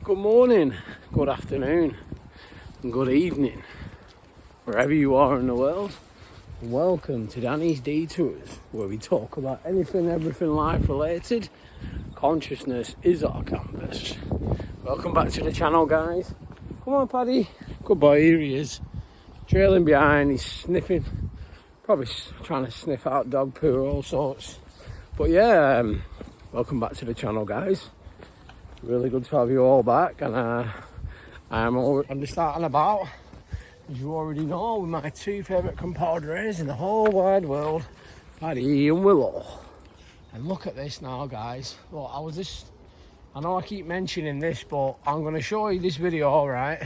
Good morning, good afternoon, and good evening, wherever you are in the world. Welcome to Danny's Detours, where we talk about anything, everything life related. Consciousness is our canvas. Welcome back to the channel, guys. Come on, Paddy. Good boy, here he is. Trailing behind, he's sniffing. Probably trying to sniff out dog poo, all sorts. But yeah, welcome back to the channel, guys. Really good to have you all back, and I'm just starting about, as you already know, with my two favourite compadres in the whole wide world, Paddy and Willow. And look at this now, guys. Look, I know I keep mentioning this, but I'm going to show you this video, alright?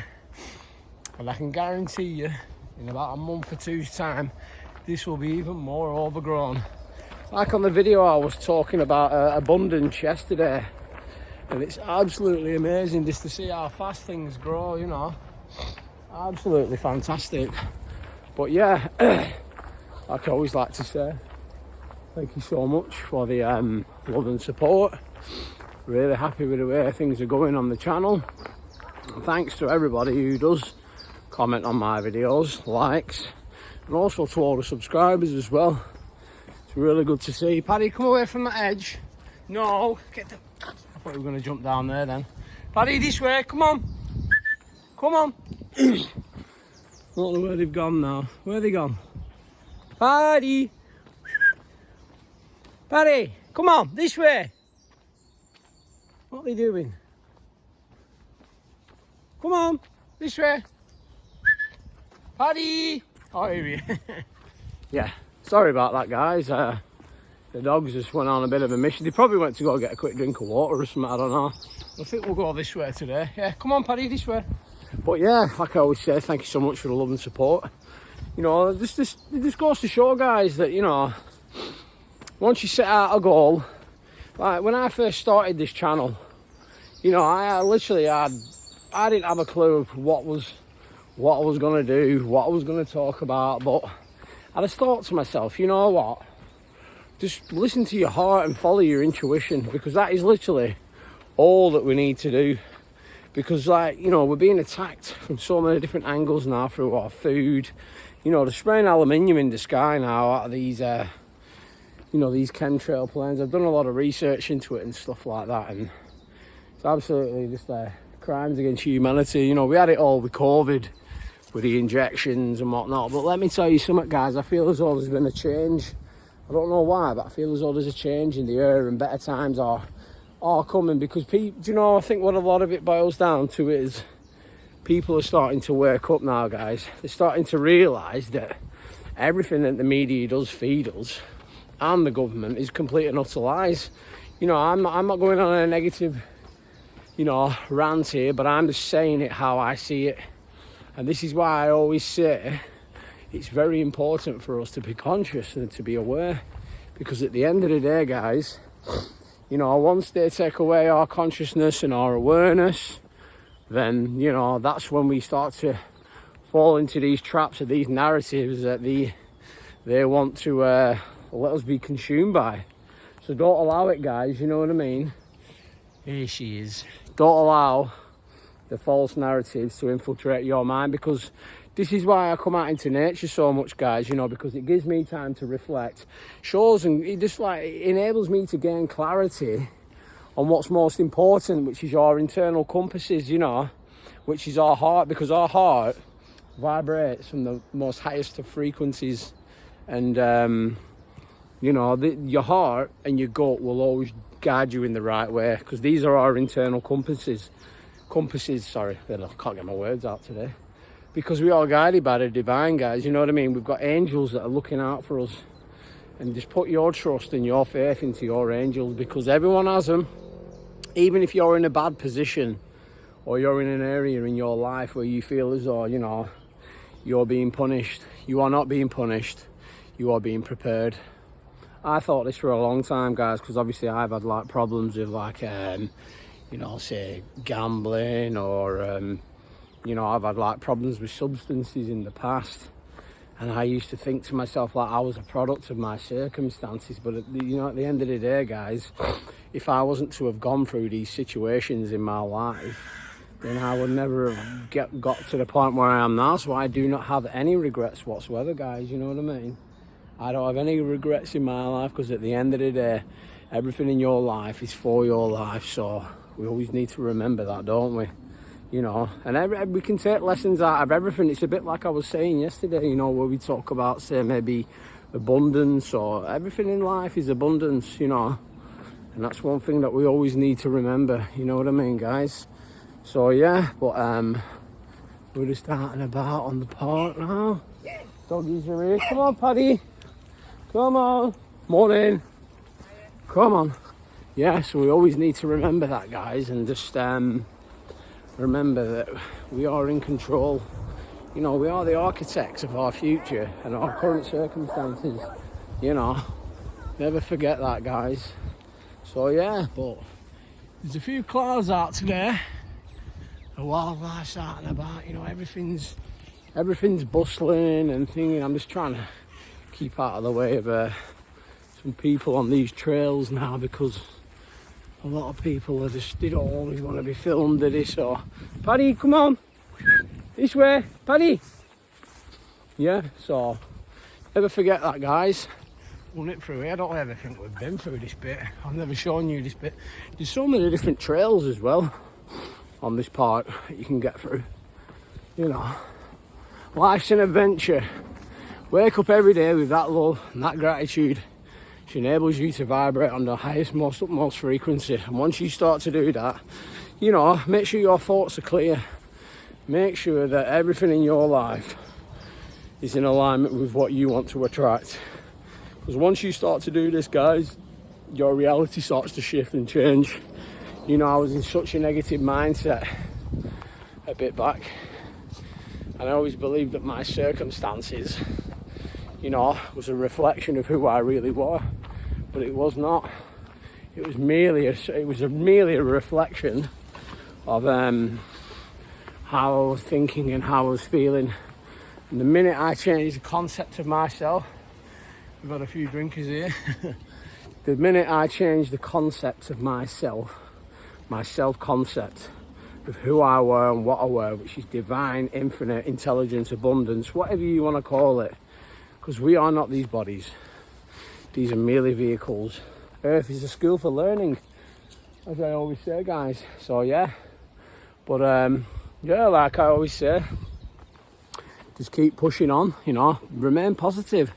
And I can guarantee you, in about a month or two's time, this will be even more overgrown. Like on the video I was talking about abundance yesterday. And it's absolutely amazing just to see how fast things grow, you know. Absolutely fantastic. But yeah, like I always like to say, thank you so much for the love and support. Really happy with the way things are going on the channel. And thanks to everybody who does comment on my videos, likes, and also to all the subscribers as well. It's really good to see. Paddy, come away from the edge. No, get the... I thought we were going to jump down there then. Paddy, this way, come on. Come on. I don't know where they've gone now. Where have they gone? Paddy. Paddy, come on, this way. What are they doing? Come on, this way. Paddy. Oh, here he is. Yeah, sorry about that, guys. The dogs just went on a bit of a mission. They probably went to go get a quick drink of water or something, I don't know. I think we'll go this way today. Yeah, come on, Paddy, this way. But yeah, like I always say, thank you so much for the love and support. You know, it just goes to show, guys, that, you know, once you set out a goal, like when I first started this channel, you know, I didn't have a clue of what I was going to do, what I was going to talk about, but I just thought to myself, you know what? Just listen to your heart and follow your intuition, because that is literally all that we need to do. Because, like, you know, we're being attacked from so many different angles now through our food. You know, they're spraying aluminium in the sky now out of these, you know, these chemtrail planes. I've done a lot of research into it and stuff like that, and it's absolutely just crimes against humanity. You know, we had it all with COVID, with the injections and whatnot. But let me tell you something, guys. I feel as though there's been a change. I don't know why, but I feel as though there's a change in the air and better times are coming, because people, do you know, I think what a lot of it boils down to is people are starting to wake up now, guys. They're starting to realise that everything that the media does feed us and the government is complete and utter lies. You know, I'm not going on a negative, you know, rant here, but I'm just saying it how I see it. And this is why I always say it's very important for us to be conscious and to be aware, because at the end of the day, guys, you know, once they take away our consciousness and our awareness, then, you know, that's when we start to fall into these traps of these narratives that they want to let us be consumed by. So don't allow it, guys, you know what I mean? Here she is. Don't allow the false narratives to infiltrate your mind, because this is why I come out into nature so much, guys, you know, because it gives me time to reflect, shows, and it just like it enables me to gain clarity on what's most important, which is our internal compasses, you know, which is our heart, because our heart vibrates from the most highest of frequencies. And, you know, your heart and your gut will always guide you in the right way, because these are our internal compasses. Sorry, I can't get my words out today. Because we are guided by the divine, guys, you know what I mean? We've got angels that are looking out for us. And just put your trust and your faith into your angels, because everyone has them. Even if you're in a bad position, or you're in an area in your life where you feel as though, you know, you're being punished. You are not being punished. You are being prepared. I thought this for a long time, guys, because obviously I've had like problems with like, you know, say gambling, or you know, I've had like problems with substances in the past, and I used to think to myself like I was a product of my circumstances. But you know, at the end of the day, guys, if I wasn't to have gone through these situations in my life, then I would never have got to the point where I am now. So I do not have any regrets whatsoever, guys. You know what I mean? I don't have any regrets in my life, because at the end of the day, everything in your life is for your life. So we always need to remember that, don't we? You know, and we can take lessons out of everything. It's a bit like I was saying yesterday, you know, where we talk about, say, maybe abundance, or everything in life is abundance, you know. And that's one thing that we always need to remember, you know what I mean, guys? So yeah, but we're just starting about on the park now. Doggies are here. Come on, Paddy. Come on. Morning. Come on. Yeah, so we always need to remember that, guys, and just remember that we are in control. You know, we are the architects of our future and our current circumstances, you know. Never forget that, guys. So yeah, but there's a few clouds out today. The wildlife's out and about, you know, everything's bustling and thinking. I'm just trying to keep out of the way of some people on these trails now, because a lot of people are just, they don't always want to be filmed, do they? So, Paddy, come on, this way, Paddy. Yeah, so never forget that, guys. We'll nip through here. I don't ever think we've been through this bit. I've never shown you this bit. There's so many different trails as well on this part that you can get through. You know, life's an adventure. Wake up every day with that love and that gratitude. Which enables you to vibrate on the highest, most utmost frequency. And once you start to do that, you know, make sure your thoughts are clear. Make sure that everything in your life is in alignment with what you want to attract. Because once you start to do this, guys, your reality starts to shift and change. You know, I was in such a negative mindset a bit back, and I always believed that my circumstances, you know, was a reflection of who I really was, but it was not. It was merely a reflection of how I was thinking and how I was feeling. And the minute I changed the concept of myself, we've got a few drinkers here. The minute I changed the concept of myself, my self-concept of who I were and what I were, which is divine, infinite, intelligence, abundance, whatever you want to call it, because we are not these bodies. These are merely vehicles. Earth is a school for learning, as I always say, guys. So yeah, but yeah, like I always say, just keep pushing on, you know, remain positive,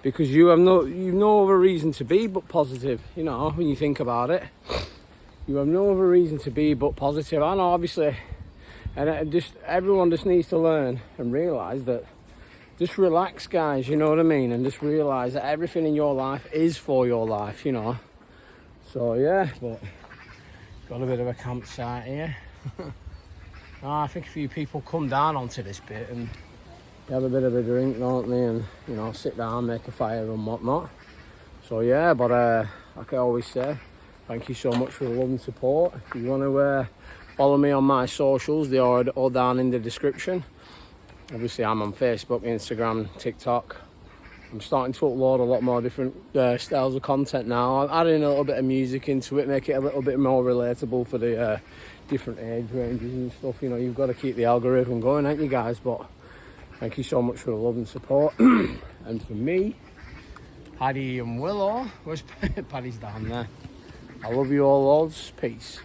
because you've no other reason to be but positive, you know, when you think about it. You have no other reason to be but positive. I know, obviously, and everyone just needs to learn and realise that, just relax, guys, you know what I mean, and just realise that everything in your life is for your life, you know. So yeah, but got a bit of a campsite here. I think a few people come down onto this bit and have a bit of a drink, don't they, and, you know, sit down, make a fire and whatnot. So yeah, but like I always say, thank you so much for the love and support. If you want to follow me on my socials, they are all down in the description. Obviously, I'm on Facebook, Instagram, TikTok. I'm starting to upload a lot more different styles of content now. I'm adding a little bit of music into it, make it a little bit more relatable for the different age ranges and stuff. You know, you've got to keep the algorithm going, ain't you, guys? But thank you so much for the love and support. And for me, Paddy and Willow, where's Paddy's down there? I love you all loads. Peace.